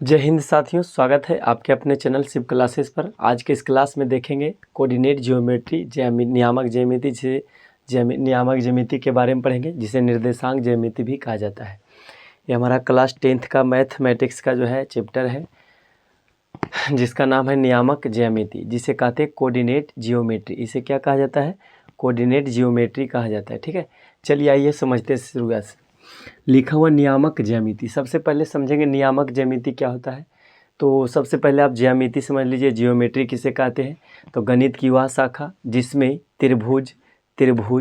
जय हिंद साथियों, स्वागत है आपके अपने चैनल शिव क्लासेस पर। आज के इस क्लास में देखेंगे कोऑर्डिनेट ज्योमेट्री नियामक ज्यामिति से नियामक ज्यामिति के बारे में पढ़ेंगे, जिसे निर्देशांक ज्यामिति भी कहा जाता है। ये हमारा क्लास 10th का मैथमेटिक्स का जो है चैप्टर है, जिसका नाम है नियामक ज्यामिति, जिसे कहते हैं कोऑर्डिनेट जियोमेट्री। इसे क्या कहा जाता है? कोऑर्डिनेट जियोमेट्री कहा जाता है। ठीक है, चलिए आइए समझते हैं शुरुआत से। लिखा हुआ नियामक ज्यामिति, सबसे पहले समझेंगे नियामक ज्यामिति क्या होता है। तो सबसे पहले आप ज्यामिति समझ लीजिए। जियोमेट्री किसे कहते हैं? तो गणित की वह शाखा जिसमें त्रिभुज,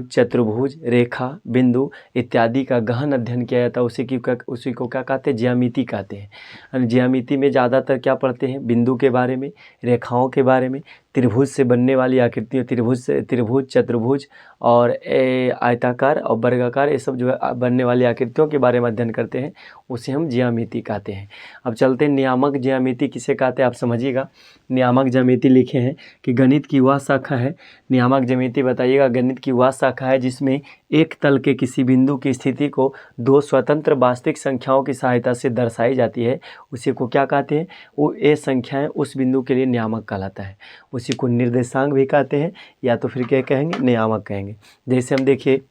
चतुर्भुज, रेखा, बिंदु इत्यादि का गहन अध्ययन किया जाता है, उसी को क्या कहते हैं? ज्यामिति कहते हैं। ज्यामिति में ज़्यादातर क्या पढ़ते हैं? बिंदु के बारे में, रेखाओं के बारे में, त्रिभुज से बनने वाली आकृतियों, त्रिभुज, चतुर्भुज और आयताकार और वर्गाकार, ये सब जो है बनने वाली आकृतियों के बारे में अध्ययन करते हैं, उसे हम ज्यामिति कहते हैं। अब चलते हैं नियामक ज्यामिति किसे कहते हैं, आप समझिएगा। नियामक ज्यामिति लिखे हैं कि गणित की वह शाखा है, नियामक ज्यामिति बताइएगा, गणित की वह शाखा है जिसमें एक तल के किसी बिंदु की स्थिति को दो स्वतंत्र वास्तविक संख्याओं की सहायता से दर्शाई जाती है, उसी को क्या कहते हैं? वो ये संख्याएं उस बिंदु के लिए नियामक कहलाता है। उसी को निर्देशांक भी कहते हैं, या तो फिर क्या कहेंगे? नियामक कहेंगे। जैसे हम देखिए,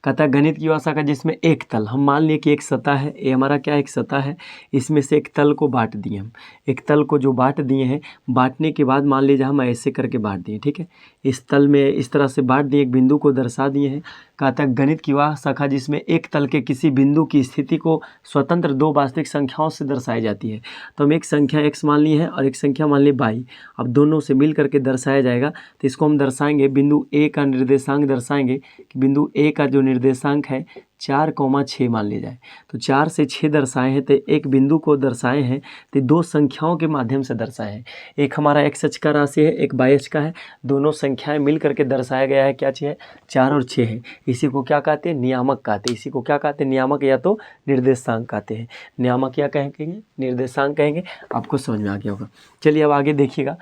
कहता है गणित की वह शाखा जिसमें एक तल, हम मान लिए कि एक सतह है, ये हमारा क्या एक सतह है, इसमें से एक तल को बांट दिए हम। एक तल को जो बांट दिए हैं, बांटने के बाद मान लीजिए हम ऐसे करके बांट दिए, ठीक है, इस तल में इस तरह से बांट दिए, एक बिंदु को दर्शा दिए हैं। कहता है गणित की वह शाखा जिसमें एक तल के किसी बिंदु की स्थिति को स्वतंत्र दो वास्तविक संख्याओं से दर्शाई जाती है। तो हम एक संख्या x मान ली है और एक संख्या मान ली y, अब दोनों से मिल करके दर्शाया जाएगा। तो इसको हम दर्शाएंगे, बिंदु a का निर्देशांक दर्शाएंगे कि बिंदु a का जो निर्देशांक है 4,6 मान लिया जाए। तो 4 से 6 दर्शाए हैं, तो एक बिंदु को दर्शाए हैं, तो दो संख्याओं के माध्यम से दर्शाए हैं। एक हमारा x अक्ष का राशि है, एक y अक्ष का है, दोनों संख्याएं मिल करके दर्शाया गया है। क्या चीज़ है? 4 और 6 है। इसी को क्या कहते हैं? नियामक कहते हैं। इसी को क्या कहते हैं? नियामक या तो निर्देशांक कहते हैं। नियामक क्या कहेंगे? निर्देशांक कहेंगे। आपको समझ में आ गया होगा। चलिए अब आगे देखिएगा।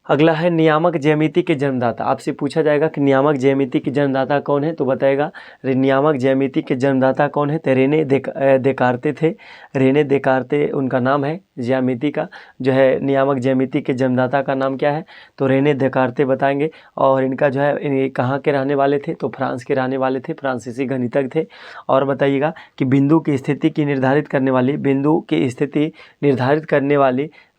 अगला है नियामक ज्यामिति के जन्मदाता। आपसे पूछा जाएगा कि नियामक ज्यामिति के जन्मदाता कौन है, तो बताएगा नियामक ज्यामिति के जन्मदाता कौन है? तो रेने देकार्ते थे। रेने देकार्ते उनका नाम है। ज्यामिति का जो है नियामक ज्यामिति के जन्मदाता का नाम क्या है? तो रेने देकार्ते बताएंगे। और इनका जो है कहाँ के रहने वाले थे? तो फ्रांस के रहने वाले थे, फ्रांसीसी गणितज्ञ थे। और बताइएगा कि बिंदु की स्थिति की निर्धारित करने वाली, बिंदु की स्थिति निर्धारित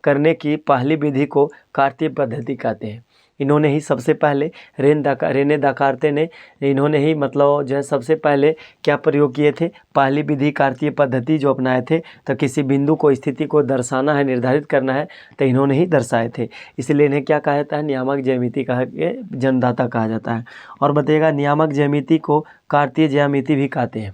करने की पहली विधि को कार्तीय पद्धति कहते हैं। इन्होंने ही सबसे पहले रेने देकार्ते ने इन्होंने ही मतलब जो है सबसे पहले क्या प्रयोग किए थे? पहली विधि कार्तीय पद्धति जो अपनाए थे। तो किसी बिंदु को स्थिति को दर्शाना है, निर्धारित करना है, तो इन्होंने ही दर्शाए थे। इसलिए इन्हें क्या कहा जाता है? नियामक ज्यामिति का जन्मदाता कहा जाता है। और बताइएगा नियामक ज्यामिति को कार्तीय ज्यामिति भी कहते हैं।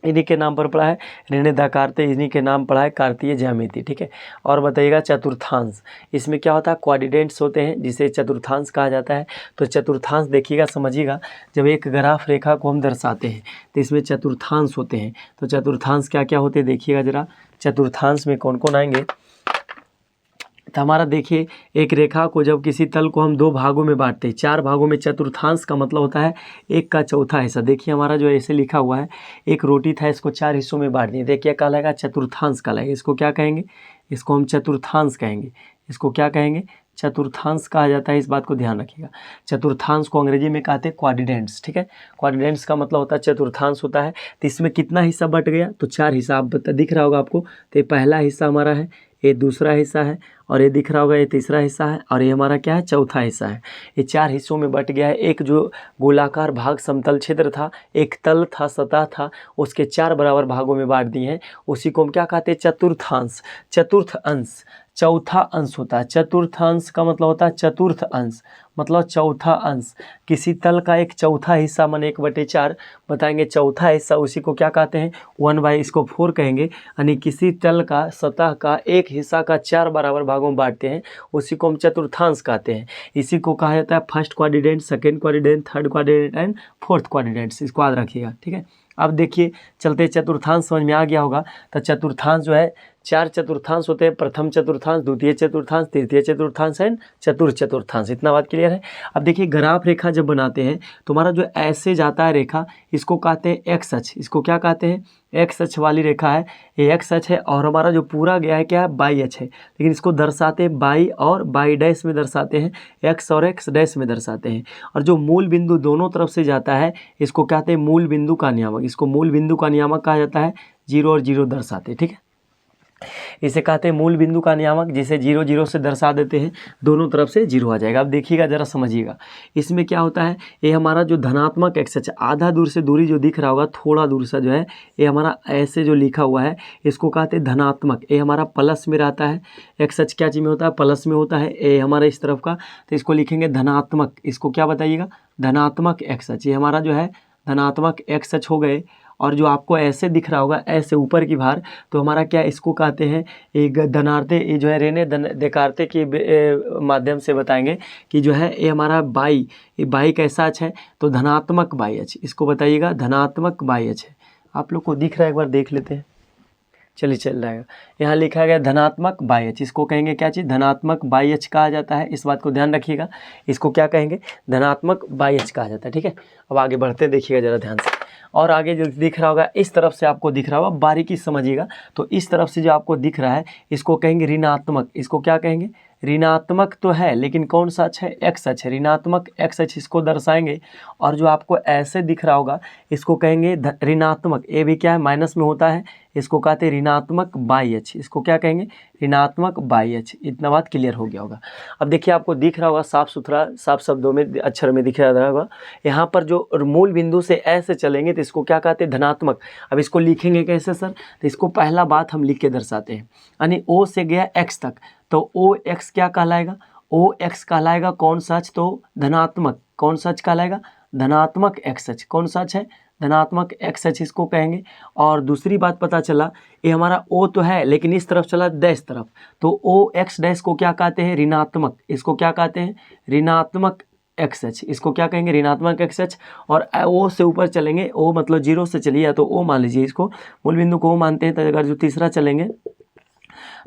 इन्हीं के नाम पर पढ़ा है रेने देकार्ते, इन्हीं के नाम पढ़ा है कार्तीय ज्यामिति। ठीक है। और बताइएगा चतुर्थांश, इसमें क्या होता है? क्वाड्रेंट्स होते हैं, जिसे चतुर्थांश कहा जाता है। तो चतुर्थांश देखिएगा, समझिएगा, जब एक ग्राफ रेखा को हम दर्शाते हैं तो इसमें चतुर्थांश होते हैं। तो चतुर्थांश क्या क्या होते हैं देखिएगा जरा। चतुर्थांश में कौन कौन आएंगे? तो हमारा देखिए, एक रेखा को जब किसी तल को हम दो भागों में बांटते हैं, 4 भागों में, चतुर्थांश का मतलब होता है एक का चौथा हिस्सा। देखिए हमारा जो ऐसे लिखा हुआ है, एक रोटी था, इसको 4 हिस्सों में बांट दिए, देखिए क्या कहलाएगा? चतुर्थांश कहलाएगा। इसको क्या कहेंगे? इसको हम चतुर्थांश कहेंगे। इसको क्या कहेंगे? चतुर्थांश कहा जाता है। इस बात को ध्यान रखिएगा। चतुर्थांश को अंग्रेजी में कहते हैं क्वाड्रेंट्स। ठीक है, क्वाड्रेंट्स का मतलब होता है चतुर्थांश होता है। तो इसमें कितना हिस्सा बट गया? तो 4 हिस्सा। आप दिख रहा होगा आपको। तो ये पहला हिस्सा हमारा है, ये दूसरा हिस्सा है, और ये दिख रहा होगा ये तीसरा हिस्सा है, और ये हमारा क्या है? चौथा हिस्सा है। ये 4 हिस्सों में बट गया है। एक जो गोलाकार भाग समतल क्षेत्र था, एक तल था, सतह था, उसके 4 बराबर भागों में बांट दिए हैं। उसी को हम क्या कहते हैं? चतुर्थांश। चतुर्थ अंश, चौथा अंश होता है। चतुर्थ अंश का मतलब होता है चतुर्थ अंश, मतलब चौथा अंश। किसी तल का एक चौथा हिस्सा माने 1/4 बताएंगे, चौथा हिस्सा, उसी को क्या कहते हैं? 1/, इसको 4 कहेंगे। यानी किसी तल का, सतह का एक हिस्सा का 4 बराबर भागों में बांटते हैं, उसी को हम चतुर्थांश कहते हैं। इसी को कहा जाता है first quadrant, second quadrant, third quadrant and fourth quadrant. इसको याद रखिएगा। ठीक है, अब देखिए चलते चतुर्थांश समझ में आ गया होगा। तो चतुर्थांश जो है 4 चतुर्थांश होते हैं, प्रथम चतुर्थांश, द्वितीय चतुर्थांश, तृतीय चतुर्थांश एंड चतुर्थ चतुर्थांश। इतना बात क्लियर है। अब देखिए ग्राफ रेखा जब बनाते हैं तो हमारा जो ऐसे जाता है रेखा, इसको कहते हैं एक्स अक्ष। इसको क्या कहते हैं? एक्स अक्ष वाली रेखा है, ये एक्स अक्ष है। और हमारा जो पूरा गया है क्या है? वाई अक्ष है। लेकिन इसको दर्शाते हैं वाई और वाई डैश में दर्शाते हैं, एक्स और एक्स डैश में दर्शाते हैं। और जो मूल बिंदु दोनों तरफ से जाता है इसको कहते हैं मूल बिंदु का नियामक। इसको मूल बिंदु का नियामक कहा जाता है। 0 और 0 दर्शाते हैं, ठीक है। इसे कहते हैं मूल बिंदु का नियामक, जिसे 0 0 से दर्शा देते हैं, दोनों तरफ से 0 आ जाएगा। अब देखिएगा जरा समझिएगा, इसमें क्या होता है, ये हमारा जो धनात्मक एक्स अक्ष, आधा दूर से दूरी जो दिख रहा होगा, थोड़ा दूर सा जो है, ये हमारा ऐसे जो लिखा हुआ है इसको कहते हैं धनात्मक। ये हमारा प्लस में रहता है। एक्स अक्ष क्या चीज़ में होता है? प्लस में होता है। ये हमारा इस तरफ का, तो इसको लिखेंगे धनात्मक। इसको क्या बताइएगा? धनात्मक एक्स अक्ष। ये हमारा जो है धनात्मक एक्स अक्ष हो गए। और जो आपको ऐसे दिख रहा होगा, ऐसे ऊपर की भार, तो हमारा क्या, इसको कहते हैं एक धनार्थे। ये जो है रेने देकार्ते के माध्यम से बताएंगे कि जो है ये हमारा बाई, ये बाई कैसा अक्ष है? तो धनात्मक बाई अक्ष। इसको बताइएगा धनात्मक बाई अक्ष है। आप लोग को दिख रहा है? एक बार देख लेते हैं। चलिए चल जाएगा। यहाँ लिखा गया धनात्मक बाई अक्ष। इसको कहेंगे क्या चीज़? धनात्मक बाई अक्ष कहा जाता है। इस बात को ध्यान रखिएगा। इसको क्या कहेंगे? धनात्मक बाई अक्ष कहा जाता है, ठीक है। अब आगे बढ़ते देखिएगा जरा ध्यान से। और आगे जो दिख रहा होगा, इस तरफ से आपको दिख रहा होगा, बारीकी समझिएगा। तो इस तरफ से जो आपको दिख रहा है इसको कहेंगे ऋणात्मक। इसको क्या कहेंगे? ऋणात्मक तो है, लेकिन कौन सा अक्ष है? एक्स अक्ष है। ऋणात्मक एक्स अक्ष इसको दर्शाएंगे। और जो आपको ऐसे दिख रहा होगा इसको कहेंगे ऋणात्मक। ये भी क्या है? माइनस में होता है। इसको कहते हैं ऋणात्मक बाई अक्ष। इसको क्या कहेंगे? ऋणात्मक बाई अक्ष। इतना बात क्लियर हो गया होगा। अब देखिए आपको दिख रहा होगा साफ सुथरा, साफ शब्दों में, अक्षर में दिख रहा होगा। यहाँ पर जो मूल बिंदु से ऐसे चलेंगे तो इसको क्या कहते हैं? धनात्मक। अब इसको लिखेंगे कैसे सर? तो इसको पहला बात हम लिख के दर्शाते हैं, यानी ओ से गया एक्स तक, तो ओ एक्स क्या कहलाएगा? ओ एक्स कहलाएगा कौन सा अक्ष? तो धनात्मक। कौन सा अक्ष कहलाएगा? धनात्मक एक्स अक्ष। कौन सा अक्ष है? धनात्मक एक्स अक्ष इसको कहेंगे। और दूसरी बात पता चला, ये हमारा ओ तो है लेकिन इस तरफ चला डैश तरफ, तो ओ एक्स डैश को क्या कहते हैं? ऋणात्मक। इसको क्या कहते हैं? ऋणात्मक एक्स अक्ष। इसको क्या कहेंगे? ऋणात्मक एक्स अक्ष। और ओ से ऊपर चलेंगे, ओ मतलब 0 से चलिए, या तो ओ मान लीजिए, इसको मूल बिंदु को ओ मानते हैं। तो अगर जो तीसरा चलेंगे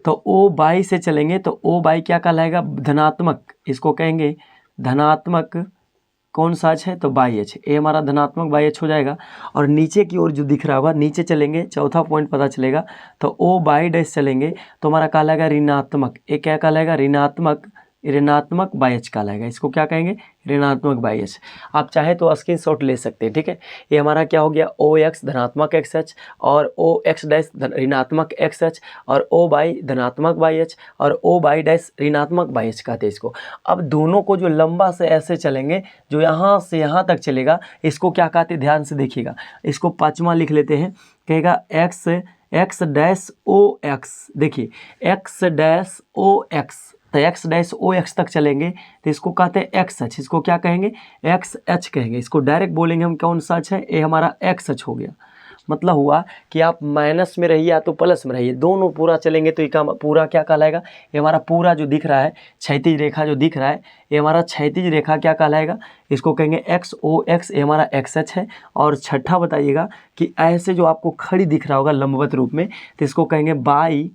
तो ओ बाई से चलेंगे, तो ओ बाई क्या कहलाएगा? धनात्मक। इसको कहेंगे धनात्मक कौन सा अक्ष है? तो बाई अक्ष। ये हमारा धनात्मक बाई अक्ष हो जाएगा। और नीचे की ओर जो दिख रहा होगा, नीचे चलेंगे, चौथा पॉइंट पता चलेगा, तो ओ बाई डैश चलेंगे तो हमारा कहलाएगा ऋणात्मक। ये क्या कहलाएगा? ऋणात्मक बाई अक्ष कहलाएगा। इसको क्या कहेंगे? ऋणात्मक बाई अक्ष। आप चाहे तो स्क्रीनशॉट ले सकते हैं, ठीक है। ये हमारा क्या हो गया? ओ एक्स धनात्मक एक्स अक्ष, और ओ एक्स डैश ऋणात्मक एक्स अक्ष, और ओ बाई धनात्मक बाई अक्ष, और ओ बाई डैश ऋणात्मक बाई अक्ष कहते हैं इसको। अब दोनों को जो लंबा से ऐसे चलेंगे, जो यहाँ से यहाँ तक चलेगा, इसको क्या कहते हैं? ध्यान से देखिएगा। इसको पाँचवा लिख लेते हैं, कहेगा एक्स डैश ओ एक्स। देखिए एक्स डैश ओ एक्स, तो एक्स डैश ओ एक्स तक चलेंगे तो इसको कहते हैं एक्स अक्ष। इसको क्या कहेंगे? एक्स अक्ष कहेंगे। इसको डायरेक्ट बोलेंगे हम कौन सा अक्ष है? ये हमारा एक्स अक्ष हो गया। मतलब हुआ कि आप माइनस में रहिए या तो प्लस में रहिए, दोनों पूरा चलेंगे तो ये का पूरा क्या कहलाएगा? ये हमारा पूरा जो दिख रहा है, क्षैतिज रेखा जो दिख रहा है, ये हमारा क्षैतिज रेखा क्या कहलाएगा? इसको कहेंगे एक्स ओ एक्स। ये हमारा एक्स अक्ष है। और छठा बताइएगा कि ऐसे जो आपको खड़ी दिख रहा होगा लंबवत रूप में, तो इसको कहेंगे y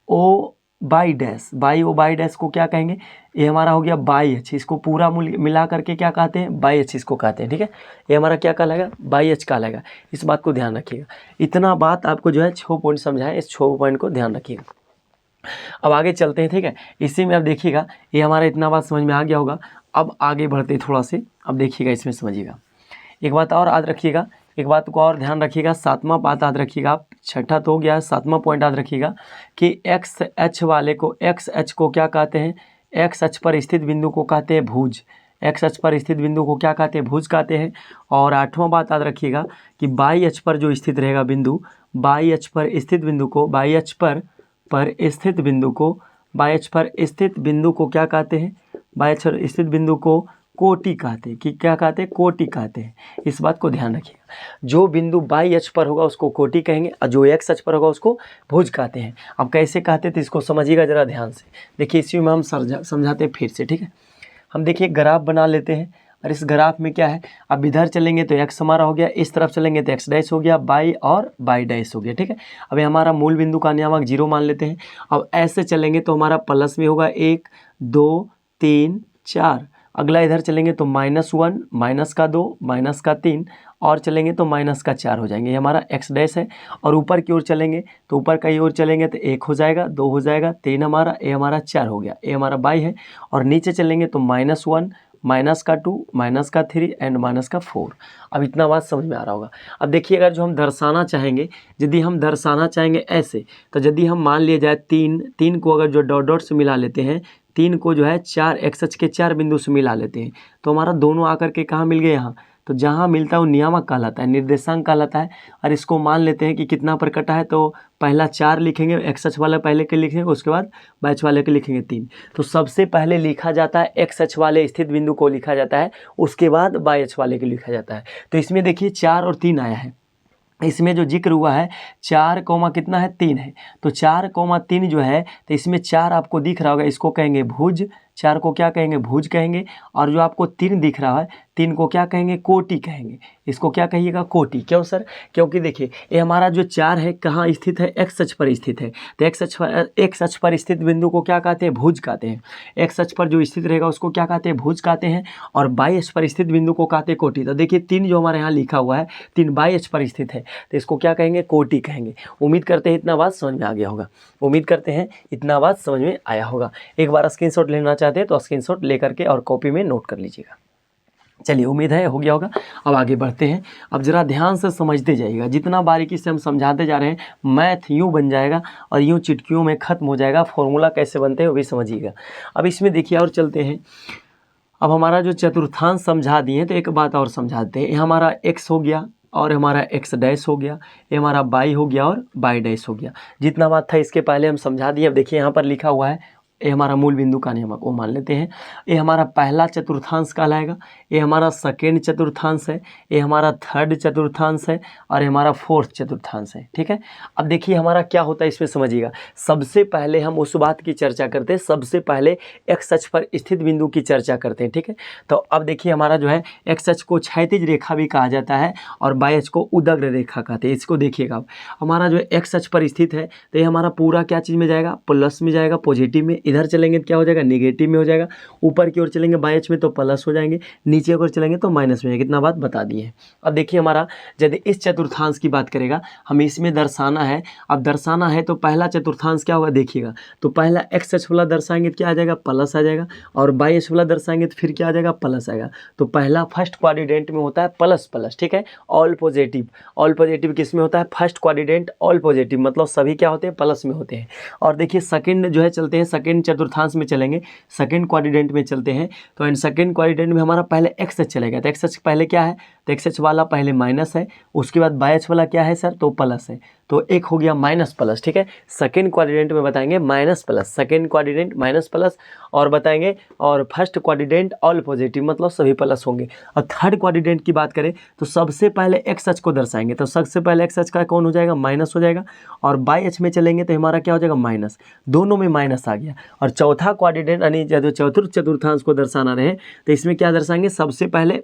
O y dash. Y O y dash को क्या कहेंगे? ये हमारा हो गया बाई अक्ष। इसको पूरा मिला करके क्या कहते हैं? बाई अक्ष इसको कहते हैं, ठीक है। ये हमारा क्या कहलाएगा? बाई अक्ष कहलाएगा। इस बात को ध्यान रखिएगा। इतना बात आपको जो है 6 पॉइंट समझाएं, इस 6 पॉइंट को ध्यान रखिएगा। अब आगे चलते हैं, ठीक है। इसी में अब देखिएगा, ये हमारा इतना बात समझ में आ गया होगा। अब आगे बढ़ते हैं थोड़ा से, अब देखिएगा इसमें समझिएगा। एक बात और याद रखिएगा, एक बात को और ध्यान रखिएगा, 7वां बात याद रखिएगा आप। छठा तो हो गया, 7वां पॉइंट याद रखिएगा कि एक्स एच वाले को, एक्स एच को क्या कहते हैं? एक्स एच पर स्थित बिंदु को कहते हैं भुज। एक्स एच पर स्थित बिंदु को क्या कहते हैं? भुज कहते हैं। और 8वां बात याद रखिएगा कि बाई एच पर जो स्थित रहेगा बिंदु, बाई एच पर स्थित बिंदु को, बाई एच पर स्थित बिंदु को, बाई एच पर स्थित बिंदु को क्या कहते हैं? बाई एच पर स्थित बिंदु को कोटि कहते हैं। कि क्या कहते हैं? कोटि कहते हैं। इस बात को ध्यान रखिएगा। जो बिंदु बाई अक्ष पर होगा उसको कोटि कहेंगे, और जो एक्स अक्ष पर होगा उसको भुज कहते हैं। अब कैसे कहते हैं तो इसको समझिएगा जरा ध्यान से। देखिए इसी में हम समझाते हैं फिर से, ठीक है। हम देखिए ग्राफ बना लेते हैं। और इस ग्राफ में क्या है, अब इधर चलेंगे तो x हमारा हो गया, इस तरफ चलेंगे तो x डैश हो गया, y और y डैश हो गया, ठीक है। अब हमारा मूल बिंदु का नियामक 0 मान लेते हैं। अब ऐसे चलेंगे तो हमारा प्लस में होगा 1 2 3 4, अगला इधर चलेंगे तो -1 -2 -3 और चलेंगे तो -4 हो जाएंगे, ये हमारा x डैश है। और ऊपर की ओर चलेंगे तो ऊपर की ओर चलेंगे तो 1 हो जाएगा, 2 हो जाएगा, 3 हमारा, ये हमारा 4 हो गया, ये हमारा y है। और नीचे चलेंगे तो -1 -2 -3 एंड -4। अब इतना बात समझ में आ रहा होगा। अब देखिए अगर जो हम दर्शाना चाहेंगे, यदि हम दर्शाना चाहेंगे ऐसे, तो यदि हम मान लिया जाए 3 को अगर जो डॉट डॉट से मिला लेते हैं, 3 को जो है 4 एक्स अक्ष के 4 बिंदु से मिला लेते हैं, तो हमारा दोनों आकर के कहाँ मिल गए, यहाँ। तो जहाँ मिलता है वो नियामक कहलाता है, निर्देशांक कहलाता है। और इसको मान लेते हैं कि कितना पर कटा है, तो पहला 4 लिखेंगे, एक्स अक्ष वाला पहले के लिखेंगे, उसके बाद वाई अक्ष वाले के लिखेंगे 3। तो सबसे पहले लिखा जाता है एक्स अक्ष वाले स्थित बिंदु को लिखा जाता है, उसके बाद वाई अक्ष वाले को लिखा जाता है। तो इसमें देखिए 4 और 3 आया है, इसमें जो जिक्र हुआ है 4 कोमा कितना है, 3 है। तो 4 कोमा 3 जो है, तो इसमें 4 आपको दिख रहा होगा, इसको कहेंगे भुज, 4 को क्या कहेंगे, भुज कहेंगे। और जो आपको 3 दिख रहा है, 3 को क्या कहेंगे, कोटि कहेंगे। इसको क्या कहिएगा, कोटि। क्यों सर, क्योंकि देखिए ये हमारा जो 4 है कहाँ स्थित है, एक्स अक्ष पर स्थित है। तो एक्स अक्ष पर स्थित बिंदु को क्या कहते हैं, भुज कहते हैं। एक्स अक्ष पर जो स्थित रहेगा उसको क्या कहते हैं, भुज कहते हैं। और वाई अक्ष पर स्थित बिंदु को कहते हैं कोटि। तो देखिए 3 जो हमारे यहाँ लिखा हुआ है, 3 वाई अक्ष पर स्थित है, तो इसको क्या कहेंगे, कोटि कहेंगे। उम्मीद करते हैं इतना बात समझ में आ गया होगा, उम्मीद करते हैं इतना बात समझ में आया होगा। एक बार स्क्रीनशॉट लेना चाहते हैं तो स्क्रीनशॉट लेकर के और कॉपी में नोट कर लीजिएगा। चलिए उम्मीद है हो गया होगा। अब आगे बढ़ते हैं। अब ज़रा ध्यान से समझते जाइएगा, जितना बारीकी से हम समझाते जा रहे हैं मैथ यूँ बन जाएगा और यूँ चिटकियों में ख़त्म हो जाएगा। फॉर्मूला कैसे बनते हैं वो भी समझिएगा। अब इसमें देखिए और चलते हैं। अब हमारा जो चतुर्थांश समझा दिए, तो एक बात और समझाते हैं। ये हमारा x हो गया और हमारा x डैश हो गया, ये हमारा y हो गया और y डैश हो गया। जितना बात था इसके पहले हम समझा दिए। अब देखिए यहाँ पर लिखा हुआ है, ये हमारा मूल बिंदु का नियामक, वो मान लेते हैं। ये हमारा पहला चतुर्थांश कहलाएगा, ये हमारा सेकेंड चतुर्थांश है, ये हमारा थर्ड चतुर्थांश है और ये हमारा फोर्थ चतुर्थांश है, ठीक है। अब देखिए हमारा क्या होता है, इसमें समझिएगा। सबसे पहले हम उस बात की चर्चा करते हैं, सबसे पहले एक्स अक्ष पर स्थित बिंदु की चर्चा करते हैं, ठीक है। तो अब देखिए हमारा जो है एक्स अक्ष को क्षैतिज रेखा भी कहा जाता है और वाई अक्ष को उदग्र रेखा कहते हैं। इसको देखिएगा, अब हमारा जो एक्स अक्ष पर स्थित है, तो ये हमारा पूरा क्या चीज़ में जाएगा, प्लस में जाएगा, पॉजिटिव में। इधर चलेंगे तो क्या हो जाएगा, नेगेटिव में हो जाएगा। ऊपर की ओर चलेंगे वाई अक्ष में तो प्लस हो जाएंगे, नीचे की ओर चलेंगे तो माइनस में जाएगा। कितना बात बता दिए हैं। अब देखिए हमारा यदि इस चतुर्थांश की बात करेगा, हमें इसमें दर्शाना है। अब दर्शाना है तो पहला चतुर्थांश क्या होगा, देखिएगा। तो पहला एक्स अक्ष वाला दर्शाएंगे तो क्या आ जाएगा, प्लस आ जाएगा। और वाई अक्ष वाला दर्शाएंगे तो फिर क्या आ जाएगा, प्लस आएगा। तो पहला फर्स्ट क्वाड्रेंट में होता है प्लस प्लस, ठीक है। ऑल पॉजिटिव, ऑल पॉजिटिव किस में होता है, फर्स्ट क्वाड्रेंट ऑल पॉजिटिव, मतलब सभी क्या होते हैं, प्लस में होते हैं। और देखिए सेकंड जो है चलते हैं, सेकंड चतुर्थांश में चलेंगे, सेकंड क्वाड्रेंट में चलते हैं। तो एंड सेकंड क्वाड्रेंट में हमारा पहले एक्स अक्ष चलेगा। तो एक्स अक्ष पहले क्या है, तो एक्स अक्ष वाला पहले माइनस है, उसके बाद वाई अक्ष वाला क्या है सर, तो प्लस है। तो एक हो गया माइनस प्लस, ठीक है। सेकंड क्वाड्रेंट में बताएंगे minus plus, second quadrant minus plus और बताएंगे। और फर्स्ट क्वाड्रेंट ऑल पॉजिटिव, मतलब सभी प्लस होंगे। और थर्ड क्वाड्रेंट की बात करें तो सबसे पहले एक्स अक्ष को दर्शाएंगे। तो सबसे पहले एक्स अक्ष का कौन हो जाएगा, माइनस हो जाएगा। और वाई अक्ष में चलेंगे तो हमारा क्या हो जाएगा, माइनस। दोनों में माइनस आ गया। और चौथा क्वाड्रेंट यानी जो चतुर्थ चतुर्थांश को दर्शाना रहे तो इसमें क्या दर्शाएंगे, सबसे पहले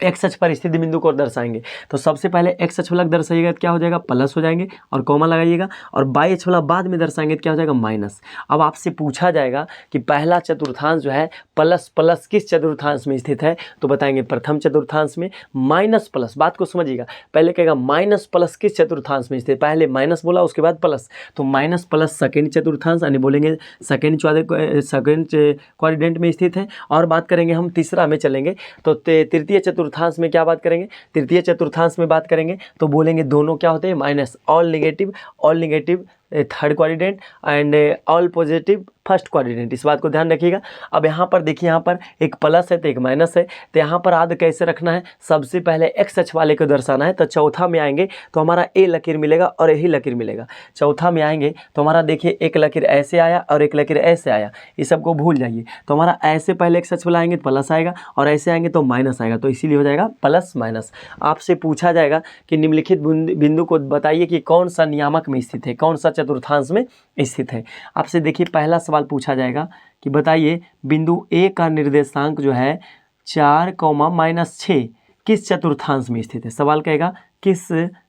एक्स अक्ष पर स्थित बिंदु को दर्शाएंगे। तो सबसे पहले एक्स अक्ष वाला दर्शाइएगा तो क्या हो जाएगा, प्लस हो जाएंगे और कॉमा लगाइएगा। और वाई अक्ष वाला बाद में दर्शाएंगे तो क्या हो जाएगा, माइनस। अब आपसे पूछा जाएगा कि पहला चतुर्थांश जो है प्लस प्लस किस चतुर्थांश में स्थित है, तो बताएंगे प्रथम चतुर्थांश में। माइनस प्लस, बात को समझिएगा, पहले कहेगा माइनस प्लस किस चतुर्थांश में स्थित, पहले माइनस बोला उसके बाद प्लस, तो माइनस प्लस सेकेंड चतुर्थांश यानी बोलेंगे सेकेंड क्वाड्रेंट में स्थित है। और बात करेंगे हम तीसरा में चलेंगे तो तृतीय चतुर्थांश में क्या बात करेंगे, तृतीय चतुर्थांश में बात करेंगे तो बोलेंगे दोनों क्या होते हैं, minus. All negative third quadrant and all positive first quadrant, इस बात को ध्यान रखिएगा। अब यहाँ पर देखिए, यहाँ पर एक प्लस है तो एक माइनस है, तो यहाँ पर आद कैसे रखना है, सबसे पहले एक्स अक्ष वाले को दर्शाना है। तो चौथा में आएंगे तो हमारा ए लकीर मिलेगा और यही लकीर मिलेगा। चौथा में आएंगे तो हमारा देखिए एक लकीर ऐसे आया और एक लकीर ऐसे आया, इस सबको भूल जाइए। तो हमारा ऐसे पहले एक्स अक्ष वाला आएंगे तो प्लस आएगा और ऐसे आएंगे तो माइनस आएगा, तो इसीलिए हो जाएगा प्लस माइनस। आपसे पूछा जाएगा कि निम्नलिखित बिंदु को बताइए कि कौन सा नियामक में स्थित है, कौन सा चतुर्थांश में स्थित है। आपसे देखिए पहला सवाल पूछा जाएगा कि बताइए बिंदु ए का निर्देशांक जो है 4, किस चतुर्थांश में स्थित है। सवाल कहेगा किस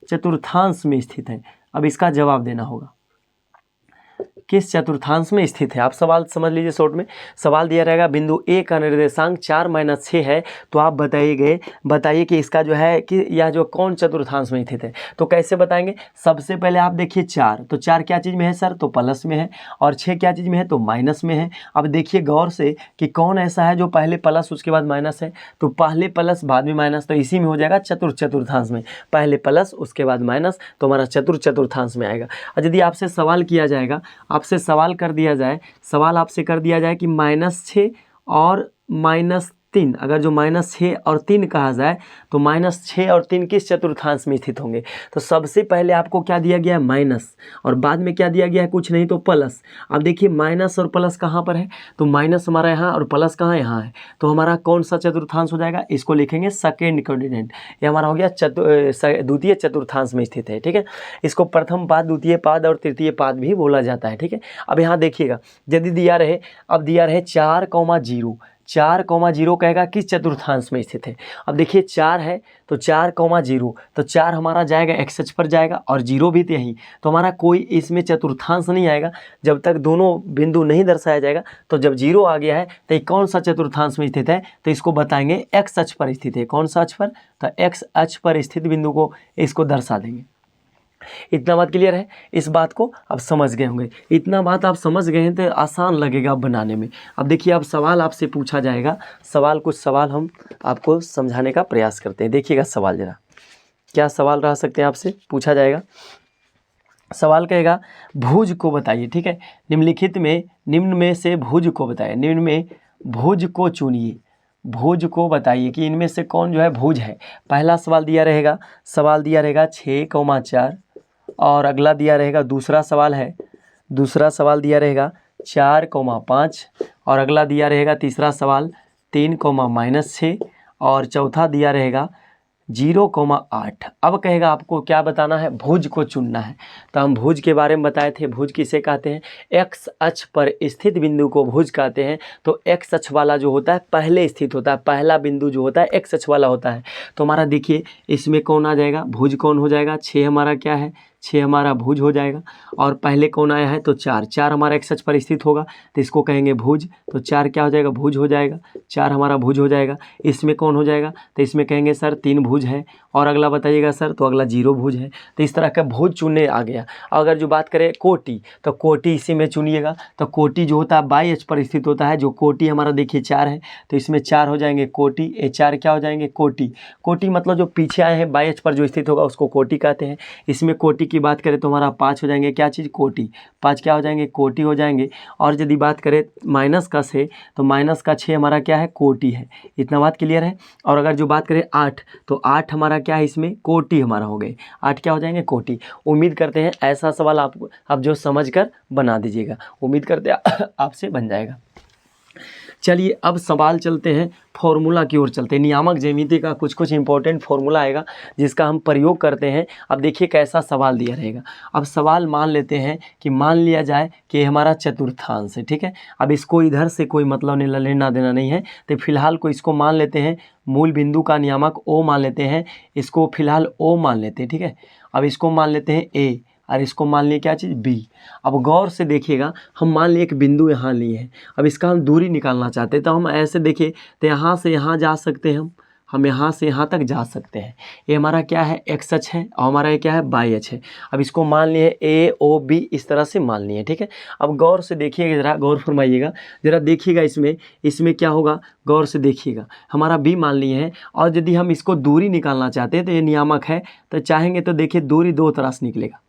चतुर्थांश में स्थित है। अब इसका जवाब देना होगा, किस चतुर्थांश में स्थित है। आप सवाल समझ लीजिए शॉर्ट में। सवाल दिया रहेगा बिंदु ए का निर्देशांक 4-6 है, तो आप बताइए कि इसका जो है कि यह जो कौन चतुर्थांश में स्थित है। तो कैसे बताएंगे, सबसे पहले आप देखिए 4, तो 4 क्या चीज़ में है सर, तो प्लस में है, और 6 क्या चीज़ में है, तो माइनस में है। अब देखिए गौर से कि कौन ऐसा है जो पहले प्लस उसके बाद माइनस है, तो पहले प्लस बाद में माइनस, तो इसी में हो जाएगा चतुर्थांश में, पहले प्लस उसके बाद माइनस, तो हमारा चतुर्थांश में आएगा। और यदि आपसे सवाल किया जाएगा, आपसे सवाल कर दिया जाए, सवाल आपसे कर दिया जाए कि -6 और -3, अगर जो -6 और 3 कहा जाए तो -6 और 3 किस चतुर्थांश में स्थित होंगे। तो सबसे पहले आपको क्या दिया गया है, माइनस, और बाद में क्या दिया गया है, कुछ नहीं तो प्लस। अब देखिए माइनस और प्लस कहाँ पर है, तो माइनस हमारा यहाँ और प्लस कहाँ, यहाँ है। तो हमारा कौन सा चतुर्थांश हो जाएगा, इसको लिखेंगे सेकेंड कोऑर्डिनेट। ये हमारा हो गया द्वितीय चतुर्थांश में स्थित है। ठीक है, इसको प्रथम पाद, द्वितीय पाद और तृतीय पाद भी बोला जाता है। ठीक है, अब यहाँ देखिएगा, यदि दिया रहे, अब दिया रहे 4,0, 4,0 कहेगा किस चतुर्थांश में स्थित है। अब देखिए 4 है तो 4,0, तो 4 हमारा जाएगा एक्स अक्ष पर जाएगा, और 0 भी तो यहीं, तो हमारा कोई इसमें चतुर्थांश नहीं आएगा जब तक दोनों बिंदु नहीं दर्शाया जाएगा। तो जब 0 आ गया है तो ये कौन सा चतुर्थांश में स्थित है, तो इसको बताएंगे एक्स अक्ष पर स्थित है। कौन सा अक्ष पर, तो एक्स अक्ष पर स्थित बिंदु को इसको दर्शा देंगे। इतना बात क्लियर है, इस बात को आप समझ गए होंगे। इतना बात आप समझ गए हैं तो आसान लगेगा बनाने में। अब देखिए, अब सवाल आपसे पूछा जाएगा, कुछ सवाल हम आपको समझाने का प्रयास करते हैं। देखिएगा सवाल जरा, क्या सवाल रह सकते हैं आपसे पूछा जाएगा। सवाल कहेगा भुज को बताइए। ठीक है, निम्न में से भुज को बताइए, निम्न में भुज को चुनिए, भुज को बताइए कि इनमें से कौन जो है भुज है। पहला सवाल दिया रहेगा 6,4, और अगला दिया रहेगा, दूसरा सवाल दिया रहेगा 4,5, और अगला दिया रहेगा तीसरा सवाल 3,-6, और चौथा दिया रहेगा 0,8। अब कहेगा आपको क्या बताना है, भुज को चुनना है। तो हम भुज के बारे में बताए थे, भुज किसे कहते हैं, एक्स अक्ष पर स्थित बिंदु को भुज कहते हैं। तो एक्स अक्ष वाला जो होता है पहले स्थित होता है, पहला बिंदु जो होता है एक्स अक्ष वाला होता है। तो हमारा देखिए इसमें कौन आ जाएगा, भुज कौन हो जाएगा, 6 हमारा क्या है, 6 हमारा भुज हो जाएगा। और पहले कौन आया है, तो 4 हमारा एक्स अक्ष पर स्थित होगा, तो इसको कहेंगे भुज। तो 4 क्या हो जाएगा, भुज हो जाएगा, 4 हमारा भुज हो जाएगा। इसमें कौन हो जाएगा, तो इसमें कहेंगे सर 3 भुज है, और अगला बताइएगा सर, तो अगला 0 भुज है। तो इस तरह का भुज चुनने आ गया। अगर जो बात करें कोटि, तो कोटि इसी में चुनिएगा। तो कोटि जो होता है बाई अक्ष पर स्थित होता है, जो कोटि हमारा देखिए 4 है, तो इसमें 4 हो जाएंगे कोटि, ये 4 क्या हो जाएंगे, कोटि। कोटि मतलब जो पीछे आए हैं बाई अक्ष पर जो स्थित होगा उसको कोटि कहते हैं। इसमें कोटि की बात करें तो हमारा 5 हो जाएंगे, क्या चीज़, कोटि। 5 क्या हो जाएंगे, कोटि हो जाएंगे। और यदि बात करें माइनस का से, तो माइनस का 6 हमारा क्या है, कोटि है। इतना बात क्लियर है। और अगर जो बात करें 8, तो 8 हमारा क्या है, इसमें कोटि हमारा हो गए, 8 क्या हो जाएंगे, कोटि। उम्मीद करते हैं ऐसा सवाल आप जो समझ कर बना दीजिएगा, उम्मीद करते हैं आपसे बन जाएगा। चलिए अब सवाल चलते हैं, फॉर्मूला की ओर चलते हैं। नियामक ज्यामिति का कुछ इंपॉर्टेंट फॉर्मूला आएगा जिसका हम प्रयोग करते हैं। अब देखिए कैसा सवाल दिया रहेगा। अब सवाल मान लेते हैं कि मान लिया जाए कि हमारा चतुर्थांश है। ठीक है, अब इसको इधर से कोई मतलब नहीं, लेना देना नहीं है, तो फिलहाल को इसको मान लेते हैं मूल बिंदु का नियामक ओ मान लेते हैं, इसको फिलहाल ओ मान लेते हैं। ठीक है, अब इसको मान लेते हैं ए, और इसको मान लिए क्या चीज़, बी। अब गौर से देखिएगा, हम मान लिए एक बिंदु यहाँ लिए हैं, अब इसका हम दूरी निकालना चाहते हैं, तो हम ऐसे देखिए, तो यहाँ से यहाँ जा सकते हैं, हम यहाँ से यहाँ तक जा सकते हैं। ये हमारा क्या है, एक्स अक्ष है, और हमारा ये क्या है, वाई अक्ष है। अब इसको मान लिए ए ओ बी, इस तरह से मान लिए। ठीक है, अब गौर से देखिएगा, ज़रा गौर फरमाइएगा, ज़रा देखिएगा इसमें क्या होगा, गौर से देखिएगा। हमारा बी मान लिए हैं, और यदि हम इसको दूरी निकालना चाहते हैं तो ये नियामक है, तो चाहेंगे तो देखिए दूरी 2 तरह से निकलेगा।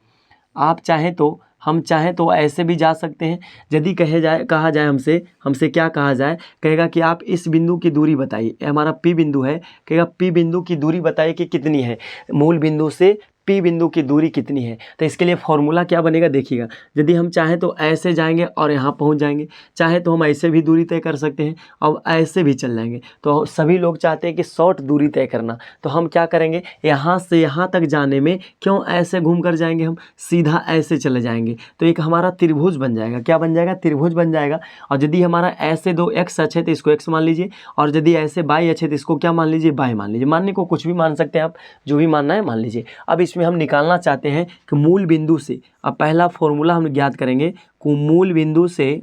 आप चाहें तो, हम चाहें तो ऐसे भी जा सकते हैं। यदि कहा जाए हमसे क्या कहा जाए, कहेगा कि आप इस बिंदु की दूरी बताइए, हमारा पी बिंदु है, कहेगा पी बिंदु की दूरी बताइए कि कितनी है, मूल बिंदु से P बिंदु की दूरी कितनी है। तो इसके लिए फॉर्मूला क्या बनेगा देखिएगा, यदि हम चाहें तो ऐसे जाएंगे और यहाँ पहुँच जाएंगे, चाहे तो हम ऐसे भी दूरी तय कर सकते हैं और ऐसे भी चल जाएंगे। तो सभी लोग चाहते हैं कि शॉर्ट दूरी तय करना, तो हम क्या करेंगे, यहाँ से यहाँ तक जाने में क्यों ऐसे घूम कर जाएंगे, हम सीधा ऐसे चले जाएंगे। तो एक हमारा त्रिभुज बन जाएगा, क्या बन जाएगा, त्रिभुज बन जाएगा। और यदि हमारा ऐसे दो एक्स अक्ष है तो इसको एक्स मान लीजिए, और यदि ऐसे बाई अक्ष है तो इसको क्या मान लीजिए, बाई मान लीजिए। मानने को कुछ भी मान सकते हैं आप, जो भी मानना है मान लीजिए। अब इसमें हम निकालना चाहते हैं कि मूल बिंदु से, अब पहला फॉर्मूला हम ज्ञात करेंगे कि मूल बिंदु से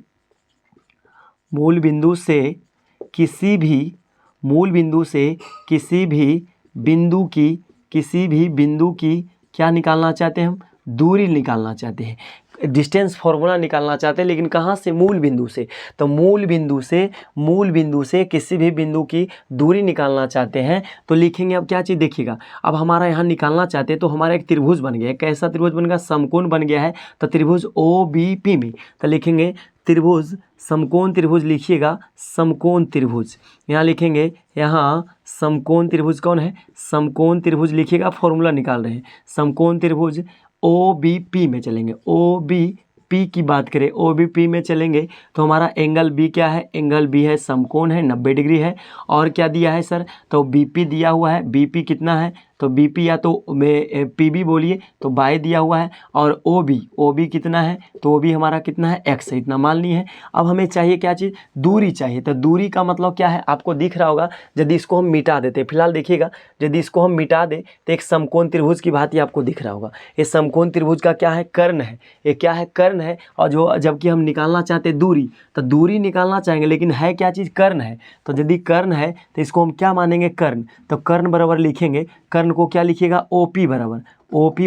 किसी भी बिंदु की क्या निकालना चाहते हैं, हम दूरी निकालना चाहते हैं, डिस्टेंस फॉर्मूला निकालना चाहते हैं। लेकिन कहाँ से, मूल बिंदु से। तो मूल बिंदु से किसी भी बिंदु की दूरी निकालना चाहते हैं तो लिखेंगे अब क्या चीज़ देखिएगा, अब हमारा यहाँ निकालना चाहते हैं तो हमारा एक त्रिभुज बन गया है। कैसा त्रिभुज बन गया, समकोण बन गया है। तो त्रिभुज OBP में तो लिखेंगे त्रिभुज, समकोण त्रिभुज लिखिएगा, समकोण त्रिभुज यहाँ लिखेंगे, यहाँ समकोण त्रिभुज कौन है, समकोण त्रिभुज लिखिएगा, फॉर्मूला निकाल रहे हैं। समकोण त्रिभुज OBP में चलेंगे, OBP की बात करें, OBP में चलेंगे तो हमारा एंगल B क्या है, एंगल B है, समकोण है, 90 डिग्री है। और क्या दिया है सर, तो BP दिया हुआ है, BP कितना है, तो BP या तो PB बोलिए, तो बाई दिया हुआ है। और OB कितना है, तो OB हमारा कितना है, x है, इतना मान ली है। अब हमें चाहिए क्या चीज़, दूरी चाहिए। तो दूरी का मतलब क्या है, आपको दिख रहा होगा। यदि इसको हम मिटा देते, फिलहाल देखिएगा, यदि इसको हम मिटा दें तो एक समकोण त्रिभुज की भांति आपको दिख रहा होगा। ये समकोण त्रिभुज का क्या है, कर्ण है, ये क्या है, कर्ण है। और जो जबकि हम निकालना चाहते हैं दूरी, तो दूरी निकालना चाहेंगे, लेकिन है क्या चीज़, कर्ण है। तो यदि कर्ण है तो इसको हम क्या मानेंगे, कर्ण। तो कर्ण बराबर लिखेंगे, कर्ण को क्या लिखिएगा, OP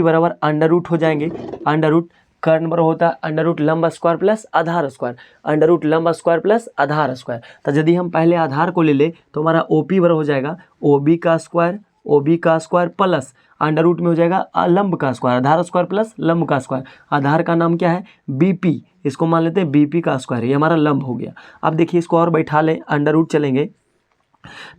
बराबर अंडर रूट हो जाएंगे, अंडर रूट, कर्ण बराबर होता है अंडर रूट लंब स्क्वायर प्लस आधार स्क्वायर, अंडर रूट लंब स्क्वायर प्लस आधार स्क्वायर। तो यदि हम पहले आधार को ले ले तो हमारा OP बराबर हो जाएगा OB का स्क्वायर प्लस अंडर रूट में हो जाएगा लंब का स्क्वायर, आधार स्क्वायर प्लस लंब का स्क्वायर। आधार का नाम क्या है, BP, इसको मान लेते हैं BP का स्क्वायर, ये हमारा लंब हो गया। अब देखिए इसको और बैठा लें, अंडर रूट चलेंगे